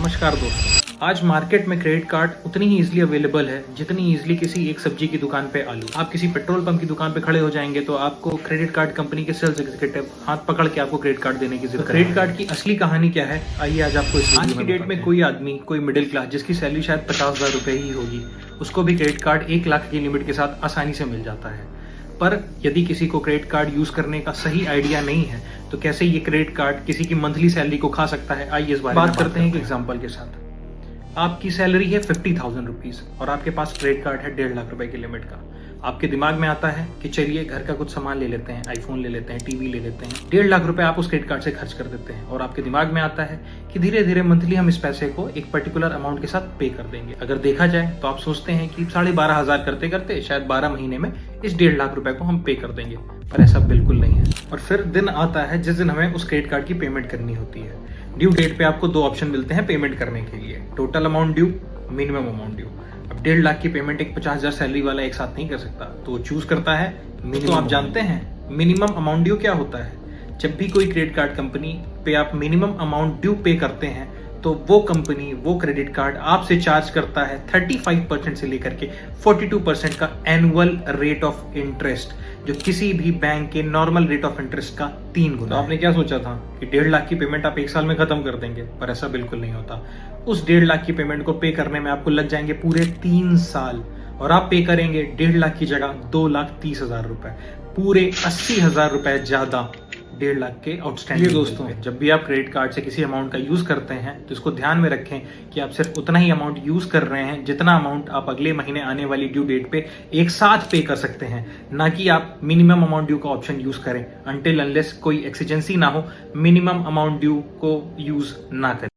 नमस्कार दोस्तों, आज मार्केट में क्रेडिट कार्ड उतनी ही इजीली अवेलेबल है जितनी इजीली किसी एक सब्जी की दुकान पे आलू। आप किसी पेट्रोल पंप की दुकान पे खड़े हो जाएंगे तो आपको क्रेडिट कार्ड कंपनी के सेल्स एग्जीक्यूटिव हाथ पकड़ के आपको क्रेडिट कार्ड देने की जरूरत है। क्रेडिट कार्ड की असली कहानी क्या है, आइए आज आपको इस आज की डेट में कोई आदमी, कोई मिडिल क्लास जिसकी सैलरी शायद 50,000 रुपए ही होगी, उसको भी क्रेडिट कार्ड 1 लाख की लिमिट के साथ आसानी से मिल जाता है। पर यदि किसी को क्रेडिट कार्ड यूज करने का सही आइडिया नहीं है तो कैसे ये क्रेडिट कार्ड किसी की मंथली सैलरी को खा सकता है, आइए इस बारे में बात करते हैं एक एग्जांपल के साथ। आपकी सैलरी है 50,000 रुपीज और आपके पास क्रेडिट कार्ड है 1.5 लाख रुपए की लिमिट का। आपके दिमाग में आता है कि चलिए घर का कुछ सामान ले लेते हैं, आईफोन ले लेते हैं, टीवी ले लेते हैं। 1.5 लाख रुपए आप उस क्रेडिट कार्ड से खर्च कर देते हैं और आपके दिमाग में आता है कि धीरे धीरे मंथली हम इस पैसे को एक पर्टिकुलर अमाउंट के साथ पे कर देंगे। अगर देखा जाए तो आप सोचते हैं कि 12,500 करते करते शायद 12 महीने में इस 1.5 लाख रुपए को हम पे कर देंगे, पर ऐसा बिल्कुल नहीं है। और फिर दिन आता है जिस दिन हमें उस क्रेडिट कार्ड की पेमेंट करनी होती है। ड्यू डेट पे आपको 2 ऑप्शन मिलते हैं पेमेंट करने के लिए, total amount due, minimum amount due. अब 1.5 लाख की पेमेंट एक 50,000 सैलरी वाला एक साथ नहीं कर सकता, तो वो चूज करता है मिनिमम। तो आप जानते हैं मिनिमम अमाउंट ड्यू क्या होता है? जब भी कोई क्रेडिट कार्ड कंपनी पे आप मिनिमम अमाउंट ड्यू पे करते हैं तो वो कंपनी, वो क्रेडिट कार्ड आपसे चार्ज करता है 35% से लेकर के 42% का एनुअल रेट ऑफ इंटरेस्ट, जो किसी भी बैंक के नॉर्मल रेट ऑफ इंटरेस्ट का 3 गुना। आपने क्या सोचा था कि 1.5 लाख की पेमेंट आप 1 साल में खत्म कर देंगे, पर ऐसा बिल्कुल नहीं होता। उस 1.5 लाख की पेमेंट को पे करने में आपको लग जाएंगे पूरे 3 साल और आप पे करेंगे 1.5 लाख की जगह 2,30,000 रुपए, पूरे 80,000 रुपए ज्यादा 1.5 लाख के आउटस्टैंडिंग। दोस्तों, जब भी आप क्रेडिट कार्ड से किसी अमाउंट का यूज करते हैं तो इसको ध्यान में रखें कि आप सिर्फ उतना ही अमाउंट यूज कर रहे हैं जितना अमाउंट आप अगले महीने आने वाली ड्यू डेट पे एक साथ पे कर सकते हैं, ना कि आप मिनिमम अमाउंट ड्यू का ऑप्शन यूज करें। अनटिल अनलेस कोई एक्सीजेंसी ना हो, मिनिमम अमाउंट ड्यू को यूज ना करें।